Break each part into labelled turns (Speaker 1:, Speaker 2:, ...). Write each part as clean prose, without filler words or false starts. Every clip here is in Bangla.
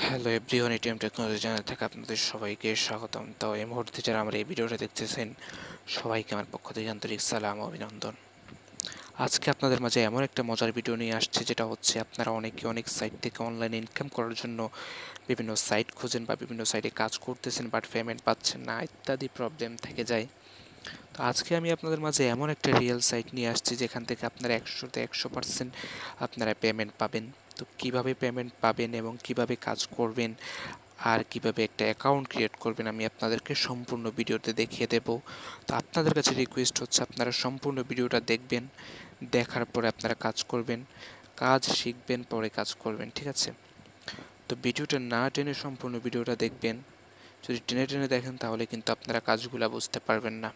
Speaker 1: Hello everyone, ATM technology channel থেকে আপনাদের সবাইকে স্বাগতম। তো এই মুহূর্তে যারা আমার এই ভিডিওটা দেখতেছেন সবাইকে আমার পক্ষ থেকে আন্তরিক সালাম ও অভিনন্দন। আজকে আপনাদের মাঝে এমন একটা মজার ভিডিও নিয়ে আসছে, যেটা হচ্ছে আপনারা অনেকে অনেক সাইট থেকে অনলাইনে ইনকাম করার জন্য বিভিন্ন সাইট খোঁজেন বা বিভিন্ন সাইটে কাজ করতেছেন, বাট পেমেন্ট পাচ্ছেন না, ইত্যাদি প্রবলেম থেকে যায়। তো আজকে আমি আপনাদের মাঝে এমন একটা রিয়েল সাইট নিয়ে আসছি যেখান থেকে আপনারা 100% আপনারা পেমেন্ট পাবেন। তো কিভাবে পেমেন্ট পাবেন এবং কিভাবে কাজ করবেন আর কিভাবে একটা অ্যাকাউন্ট ক্রিয়েট করবেন আমি আপনাদেরকে সম্পূর্ণ ভিডিওতে দেখিয়ে দেব। তো আপনাদের কাছে রিকোয়েস্ট হচ্ছে আপনারা সম্পূর্ণ ভিডিওটা দেখবেন, দেখার পরে আপনারা কাজ করবেন, কাজ শিখবেন, পরে কাজ করবেন, ঠিক আছে? তো ভিডিওটা না টেনে সম্পূর্ণ ভিডিওটা দেখবেন। যদি টেনে টেনে দেখেন তাহলে কিন্তু আপনারা কাজগুলো বুঝতে পারবেন না।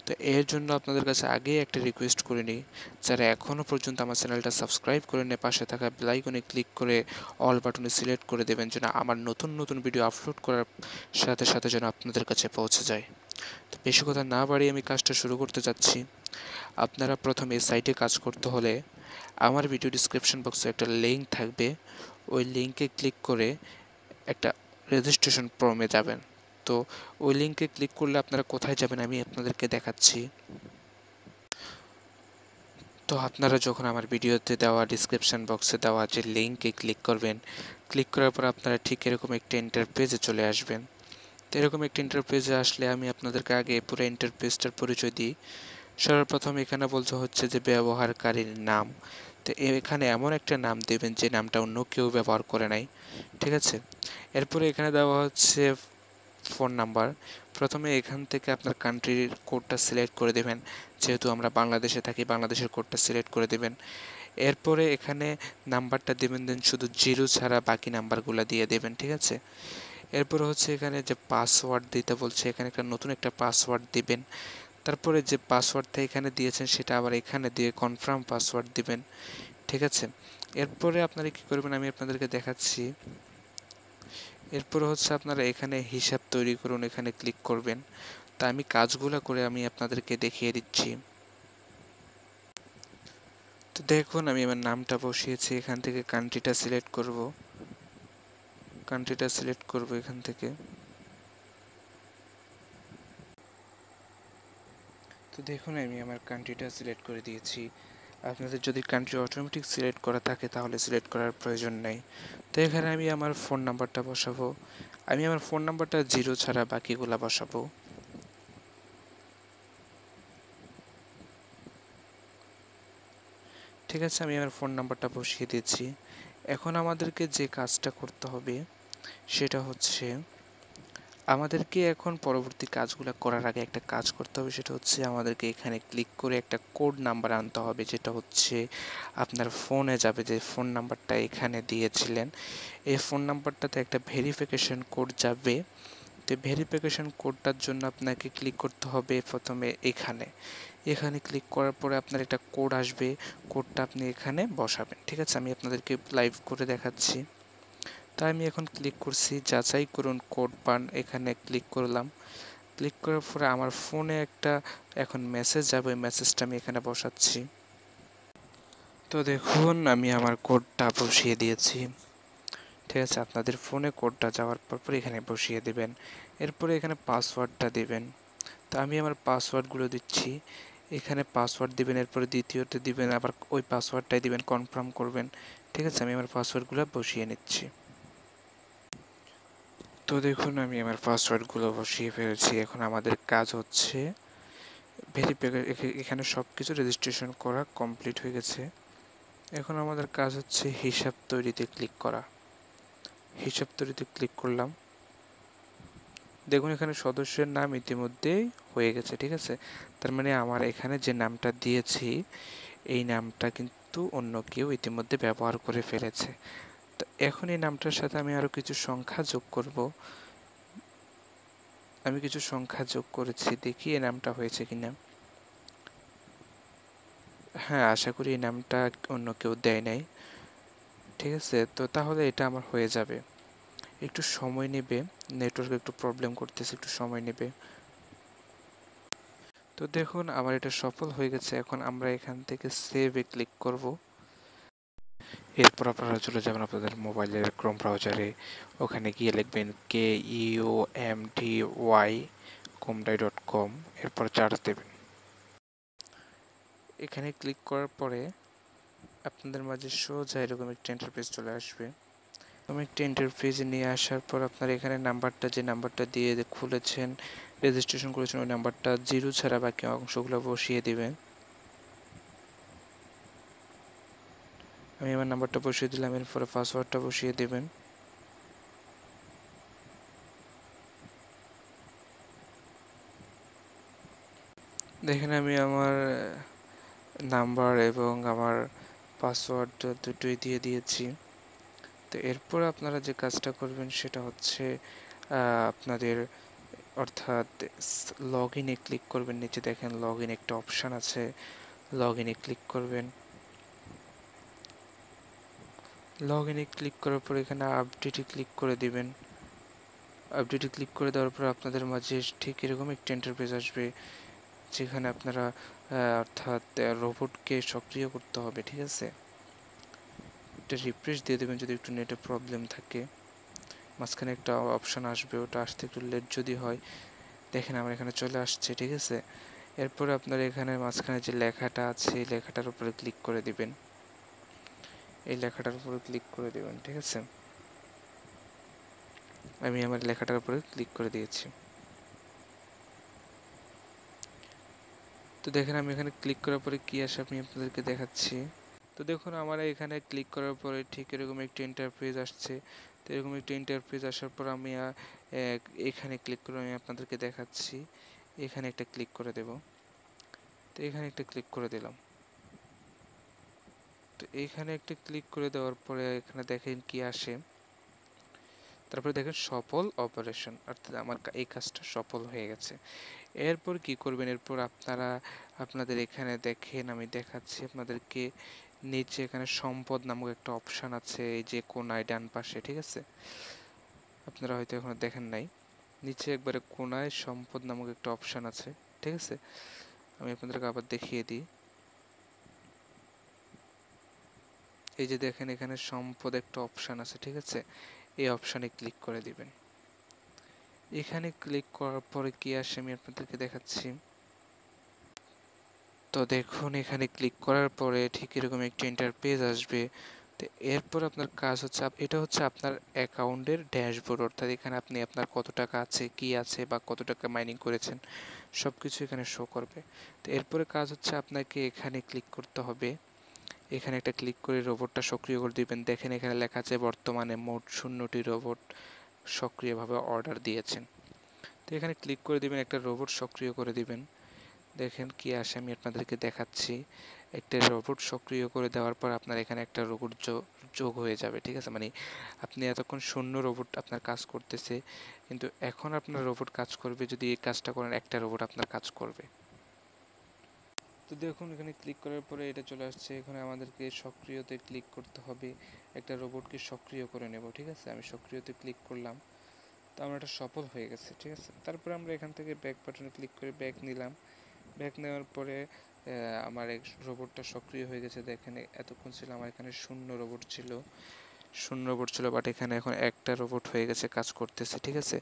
Speaker 1: তো এর জন্য আপনাদের কাছে আগেই একটা রিকোয়েস্ট করে নিই, যারা এখনও পর্যন্ত আমার চ্যানেলটা সাবস্ক্রাইব করে নিয়ে পাশে থাকা বেল আইকনে ক্লিক করে অল বাটনে সিলেক্ট করে দেবেন, যেন আমার নতুন নতুন ভিডিও আপলোড করার সাথে সাথে যেন আপনাদের কাছে পৌঁছে যায়। তো বেশি কথা না বাড়িয়ে আমি কাজটা শুরু করতে যাচ্ছি। আপনারা প্রথমে এই সাইটে কাজ করতে হলে আমার ভিডিও ডিসক্রিপশন বক্সে একটা লিঙ্ক থাকবে, ওই লিঙ্কে ক্লিক করে একটা রেজিস্ট্রেশন ফর্মে যাবেন। তো ওই লিঙ্কে ক্লিক করলে আপনারা কোথায় যাবেন আমি আপনাদেরকে দেখাচ্ছি। তো আপনারা যখন আমার ভিডিওতে দেওয়া ডিসক্রিপশন বক্সে দেওয়া যে লিঙ্কে ক্লিক করবেন, ক্লিক করার পর আপনারা ঠিক এরকম একটা ইন্টারপেজে চলে আসবেন। তো এরকম একটা ইন্টারপেজে আসলে আমি আপনাদেরকে আগে পুরো ইন্টারপেজটার পরিচয় দিই। সর্বপ্রথম এখানে বলতে হচ্ছে যে ব্যবহারকারীর নাম। তো এখানে এমন একটা নাম দেবেন যে নামটা অন্য কেউ ব্যবহার করে নাই, ঠিক আছে? এরপরে এখানে দেওয়া হচ্ছে ফোন নাম্বার। প্রথমে এখান থেকে আপনার কান্ট্রির কোডটা সিলেক্ট করে দেবেন, যেহেতু আমরা বাংলাদেশে থাকি বাংলাদেশের কোডটা সিলেক্ট করে দেবেন। এরপরে এখানে নাম্বারটা দেবেন, দেন শুধু জিরো ছাড়া বাকি নাম্বারগুলো দিয়ে দেবেন, ঠিক আছে? এরপরে হচ্ছে এখানে যে পাসওয়ার্ড দিতে বলছে, এখানে একটা নতুন একটা পাসওয়ার্ড দিবেন। তারপরে যে পাসওয়ার্ডটা এখানে দিয়েছেন সেটা আবার এখানে দিয়ে কনফার্ম পাসওয়ার্ড দিবেন, ঠিক আছে? এরপরে আপনারা কী করবেন আমি আপনাদেরকে দেখাচ্ছি। এরপর হচ্ছে আপনারা এখানে হিসাব তৈরি করুন, এখানে ক্লিক করবেন। তা আমি কাজগুলো করে আমি আপনাদেরকে দেখিয়ে দিচ্ছি। তো দেখুন আমি আমার নামটা বসিয়েছি, এখান থেকে কান্ট্রিটা সিলেক্ট করব এখান থেকে। তো দেখুন আমি আমার কান্ট্রিটা সিলেক্ট করে দিয়েছি। আপনাদের যদি কান্ট্রি অটোমেটিক সিলেক্ট করা থাকে তাহলে সিলেক্ট করার প্রয়োজন নেই। তো এখানে আমি আমার ফোন নাম্বারটা বসাবো। আমি আমার ফোন নাম্বারটা জিরো ছাড়া বাকিগুলা বসাবো। ঠিক আছে, আমি আমার ফোন নাম্বারটা বসিয়ে দিয়েছি। এখন আমাদেরকে যে কাজটা করতে হবে সেটা হচ্ছে, আমাদেরকে এখন পরবর্তী কাজগুলো করার আগে একটা কাজ করতে হবে, সেটা হচ্ছে আমাদেরকে এখানে ক্লিক করে একটা কোড নাম্বার আনতে হবে, যেটা হচ্ছে আপনার ফোনে যাবে, যে ফোন নাম্বারটা এখানে দিয়েছিলেন এই ফোন নাম্বারটাতে একটা ভেরিফিকেশন কোড যাবে। তো ভেরিফিকেশন কোডটার জন্য আপনাকে ক্লিক করতে হবে প্রথমে এখানে ক্লিক করার পরে আপনার একটা কোড আসবে, কোডটা আপনি এখানে বসাবেন, ঠিক আছে? আমি আপনাদেরকে লাইভ করে দেখাচ্ছি। তাই আমি এখন ক্লিক করছি যাচাই করুন কোড পান, এখানে ক্লিক করলাম। ক্লিক করার পরে আমার ফোনে একটা এখন মেসেজ যাবে, ওই মেসেজটা আমি এখানে বসাচ্ছি। তো দেখুন আমি আমার কোডটা বসিয়ে দিয়েছি, ঠিক আছে? আপনাদের ফোনে কোডটা যাওয়ার পর এখানে বসিয়ে দেবেন। এরপরে এখানে পাসওয়ার্ডটা দেবেন। তো আমি আমার পাসওয়ার্ডগুলো দিচ্ছি, এখানে পাসওয়ার্ড দিবেন, এরপরে দ্বিতীয়তে দিবেন আবার ওই পাসওয়ার্ডটাই দিবেন, কনফার্ম করবেন, ঠিক আছে? আমি আমার পাসওয়ার্ডগুলো বসিয়ে নিচ্ছি। তো দেখুন আমি আমার পাসওয়ার্ডগুলো বসিয়ে ফেলেছি। এখন আমাদের কাজ হচ্ছে এখানে সব কিছু রেজিস্ট্রেশন করা কমপ্লিট হয়ে গেছে। এখন আমাদের কাজ হচ্ছে হিসাব তৈরিতে ক্লিক করা। হিসাব তৈরিতে ক্লিক করলাম। দেখুন এখানে সদস্যের নাম ইতিমধ্যেই হয়ে গেছে, ঠিক আছে? তার মানে আমার এখানে যে নামটা দিয়েছি এই নামটা কিন্তু অন্য কেউ ইতিমধ্যে ব্যবহার করে ফেলেছে। তো এখন এই নামটার সাথে আমি আরও কিছু সংখ্যা যোগ করব। আমি কিছু সংখ্যা যোগ করেছি, দেখি এই নামটা হয়েছে কিনা। হ্যাঁ, আশা করি এই নামটা অন্য কেউ দেয় নাই, ঠিক আছে? তো তাহলে এটা আমার হয়ে যাবে। একটু সময় নেবে, নেটওয়ার্ক একটু প্রবলেম করতেছে, একটু সময় নেবে। তো দেখুন আমার এটা সফল হয়ে গেছে। এখন আমরা এখান থেকে সেভে ক্লিক করব। এরপর আপনারা চলে যাবেন আপনাদের মোবাইলের ক্রোম ব্রাউজারে, ওখানে গিয়ে লিখবেন keumdy.com, এরপর চার্জ দেবেন। এখানে ক্লিক করার পরে আপনাদের মাঝে সোজা এরকম একটা ইন্টারফেস চলে আসবে। এরকম একটা ইন্টারফেস নিয়ে আসার পর আপনার এখানে নাম্বারটা, যে নাম্বারটা দিয়ে খুলেছেন, রেজিস্ট্রেশন করেছেন, ওই নাম্বারটা 0 ছাড়া বাকি অংশগুলো বসিয়ে দিবেন। আমি আমার নাম্বারটা বসিয়ে দিলাম, এরপরে পাসওয়ার্ডটা বসিয়ে দেবেন। দেখেন আমি আমার নাম্বার এবং আমার পাসওয়ার্ড দুটোই দিয়ে দিয়েছি। তো এরপর আপনারা যে কাজটা করবেন সেটা হচ্ছে আপনাদের অর্থাৎ লগ ইনে ক্লিক করবেন। নিচে দেখেন লগ ইন একটা অপশান আছে, লগ ইনে ক্লিক করবেন। লগ ইনে ক্লিক করার পর এখানে আপডেটে ক্লিক করে দিবেন। আপডেটে ক্লিক করে দেওয়ার পর আপনাদের মাঝে ঠিক এরকম একটা ইন্টারফেস আসবে, যেখানে আপনারা অর্থাৎ রোবটকে সক্রিয় করতে হবে। ঠিক আছে, এটা রিফ্রেশ দিয়ে দেবেন যদি একটু নেটে প্রবলেম থাকে। মাঝখানে একটা অপশান আসবে, ওটা আসতে একটু লেট যদি হয়। দেখেন আমার এখানে চলে আসছে। ঠিক আছে, এরপরে আপনার এখানে মাঝখানে যে লেখাটা আছে এই লেখাটার উপরে ক্লিক করে দিবেন। এই লেখাটার উপরে ক্লিক করে দিবেন। ঠিক আছে, আমি আমার লেখাটার উপরে ক্লিক করে দিয়েছি। তো দেখেন আমি এখানে ক্লিক করার পরে কি আসে আমি আপনাদেরকে দেখাচ্ছি। তো দেখুন আমার এখানে ক্লিক করার পরে ঠিক এরকম একটা ইন্টারফেস আসছে। তো এরকম একটা ইন্টারফেস আসার পর আমি এখানে ক্লিক করে আমি আপনাদেরকে দেখাচ্ছি। এখানে একটা ক্লিক করে দেব। তো এখানে একটা ক্লিক করে দিলাম। তো এইখানে একটা ক্লিক করে দেওয়ার পরে এখানে দেখেন কি আসে। তারপরে দেখেন সফল অপারেশন, অর্থাৎ আমার এই কাজটা সফল হয়ে গেছে। এরপর কি করবেন, এরপর আপনারা আপনাদের এখানে দেখেন আমি দেখাচ্ছি আপনাদেরকে, নিচে এখানে সম্পদ নামক একটা অপশান আছে, এই যে কোনায় ডান পাশে। ঠিক আছে, আপনারা হয়তো এখনো দেখেন নাই, নিচে একবারে কোনায় সম্পদ নামক একটা অপশান আছে। ঠিক আছে, আমি আপনাদেরকে আবার দেখিয়ে দিই। এই যে দেখেন এখানে সম্পদ একটা অপশান আছে। ঠিক আছে, এই অপশানে ক্লিক করে দিবেন। এখানে ক্লিক করার পরে কি আসে আমি আপনাদেরকে দেখাচ্ছি। তো দেখুন এখানে ক্লিক করার পরে ঠিক এরকম একটা ইন্টারফেস আসবে। তো এরপর আপনার কাজ হচ্ছে, এটা হচ্ছে আপনার অ্যাকাউন্টের ড্যাশবোর্ড, অর্থাৎ এখানে আপনি আপনার কত টাকা আছে, কি আছে, বা কত টাকা মাইনিং করেছেন সব কিছু এখানে শো করবে। তো এরপরে কাজ হচ্ছে আপনাকে এখানে ক্লিক করতে হবে। এখানে একটা ক্লিক করে রোবটটা সক্রিয় করে দিবেন। দেখেন এখানে লেখা আছে বর্তমানে মোট 0টি রোবট সক্রিয়ভাবে অর্ডার দিয়েছেন। তো এখানে ক্লিক করে দিবেন, একটা রোবট সক্রিয় করে দিবেন। দেখেন কি আসে আমি আপনাদেরকে দেখাচ্ছি। একটা রোবট সক্রিয় করে দেওয়ার পর আপনার এখানে একটা রোবট যোগ হয়ে যাবে। ঠিক আছে, মানে আপনি এতক্ষণ শূন্য রোবট আপনার কাজ করতেছে, কিন্তু এখন আপনার রোবট কাজ করবে। যদি এই কাজটা করেন একটা রোবট আপনার কাজ করবে। তো দেখুন এখানে ক্লিক করার পরে এটা চলে আসছে। এখানে আমাদেরকে সক্রিয়তে ক্লিক করতে হবে, একটা রোবটকে সক্রিয় করে নেব। ঠিক আছে, আমি সক্রিয়তে ক্লিক করলাম। তো আমার এটা সফল হয়ে গেছে। ঠিক আছে, তারপরে আমরা এখান থেকে ব্যাক বাটনে ক্লিক করে ব্যাক নিলাম। ব্যাক নেওয়ার পরে আমার এক রোবটটা সক্রিয় হয়ে গেছে। দেখেন এতক্ষণ ছিল আমার এখানে শূন্য রোবট ছিল, বাট এখানে এখন একটা রোবট হয়ে গেছে, কাজ করতেছে। ঠিক আছে,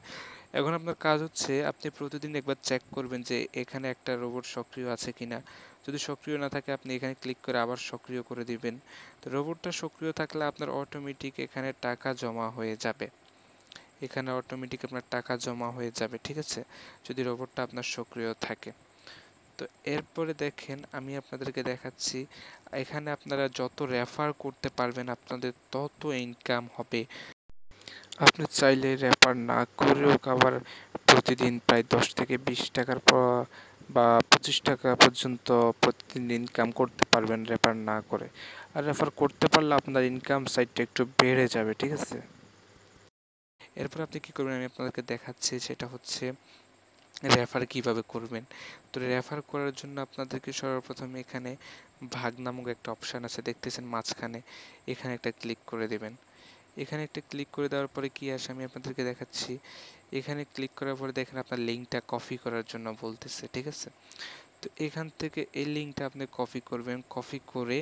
Speaker 1: এখন আপনার কাজ হচ্ছে আপনি প্রতিদিন একবার চেক করবেন যে এখানে একটা রোবট সক্রিয় আছে কিনা। যদি সক্রিয় না থাকে আপনি এখানে ক্লিক করে আবার সক্রিয় করে দিবেন। তো রোবটটা সক্রিয় থাকলে আপনার অটোমেটিক এখানে টাকা জমা হয়ে যাবে। এখানে অটোমেটিক আপনার টাকা জমা হয়ে যাবে। ঠিক আছে, যদি রোবটটা আপনার সক্রিয় থাকে। তো এরপরে দেখেন আমি আপনাদেরকে দেখাচ্ছি, এখানে আপনারা যত রেফার করতে পারবেন আপনাদের তত ইনকাম হবে। আপনি চাইলে রেফার না করেও আবার প্রতিদিন প্রায় 10 থেকে 20 টাকার বা 25 টাকা পর্যন্ত প্রতিদিন ইনকাম করতে পারবেন রেফার না করে। আর রেফার করতে পারলে আপনার ইনকাম সাইডটা একটু বেড়ে যাবে। ঠিক আছে, এরপর আপনি কি করবেন আমি আপনাদেরকে দেখাচ্ছি, সেটা হচ্ছে রেফার কিভাবে করবেন। তো রেফার করার জন্য আপনাদেরকে সর্বপ্রথম এখানে ভাগ নামক একটা অপশান আছে, দেখতেছেন মাঝখানে, এখানে একটা ক্লিক করে দেবেন। এখানে একটা ক্লিক করে দেওয়ার পরে কি আসে আমি আপনাদেরকে দেখাচ্ছি। এখানে ক্লিক করার পরে দেখেন আপনার লিঙ্কটা কপি করার জন্য বলতেছে। ঠিক আছে, তো এখান থেকে এই লিঙ্কটা আপনি কপি করবেন, কপি করে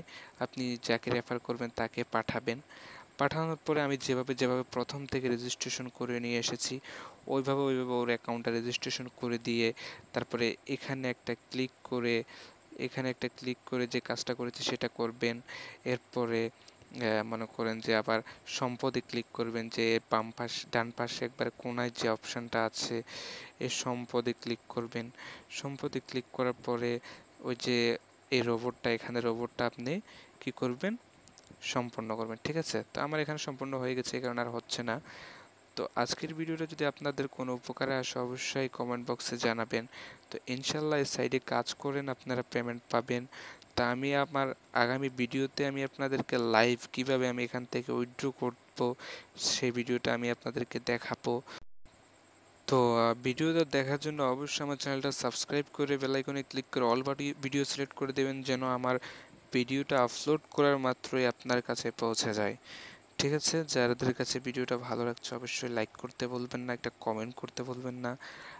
Speaker 1: আপনি যাকে রেফার করবেন তাকে পাঠাবেন। পাঠানোর পরে আমি যেভাবে প্রথম থেকে রেজিস্ট্রেশন করে নিয়ে এসেছি ওইভাবে ওর অ্যাকাউন্টটা রেজিস্ট্রেশন করে দিয়ে তারপরে এখানে একটা ক্লিক করে যে কাজটা করেছি সেটা করবেন। এরপরে মনে করেন যে আবার সম্পদে ক্লিক করবেন, যে ডান পাশে একবার কোনায় যে অপশানটা আছে এই সম্পদে ক্লিক করবেন। সম্পদে ক্লিক করার পরে ওই যে এই এখানে রোবটটা আপনি কি করবেন, সম্পন্ন করবেন। ঠিক আছে, তো আমার এখানে সম্পূর্ণ হয়ে গেছে, এই কারণে আর হচ্ছে না। তো আজকের ভিডিওটা যদি আপনাদের কোনো উপকারে আসে অবশ্যই কমেন্ট বক্সে জানাবেন। তো ইনশাল্লাহ এই সাইডে কাজ করেন, আপনারা পেমেন্ট পাবেন। তা আমি আমার আগামী ভিডিওতে আমি আপনাদেরকে লাইভ কিভাবে আমি এখান থেকে উইথড্র করব সেই ভিডিওটা আমি আপনাদেরকে দেখাবো। তো ভিডিওটা দেখার জন্য অবশ্যই আমার চ্যানেলটা সাবস্ক্রাইব করে বেল আইকনে ক্লিক করে অল ভিডিও সিলেক্ট করে দেবেন, যেন আমার ভিডিওটা আপলোড করার মাত্রই আপনার কাছে পৌঁছে যায়। ঠিক আছে, যাদের কাছে ভিডিওটা ভালো লাগছে অবশ্যই লাইক করতে বলবেন না, একটা কমেন্ট করতে বলবেন না।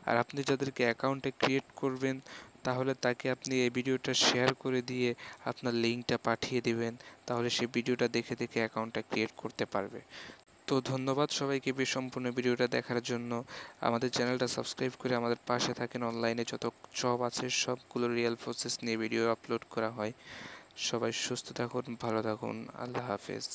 Speaker 1: আর আপনি যাদেরকে অ্যাকাউন্টে ক্রিয়েট করবেন তাহলে তাকে আপনি এই ভিডিওটা শেয়ার করে দিয়ে আপনার লিঙ্কটা পাঠিয়ে দিবেন, তাহলে সে ভিডিওটা দেখে দেখে অ্যাকাউন্টটা ক্রিয়েট করতে পারবে। তো ধন্যবাদ সবাইকে সম্পূর্ণ ভিডিওটা দেখার জন্য। আমাদের চ্যানেলটা সাবস্ক্রাইব করে আমাদের পাশে থাকেন। অনলাইনে যত জব আছে সবগুলো রিয়েল প্রসেস নিয়ে ভিডিও আপলোড করা হয়। সবাই সুস্থ থাকুন, ভালো থাকুন, আল্লাহ হাফেজ।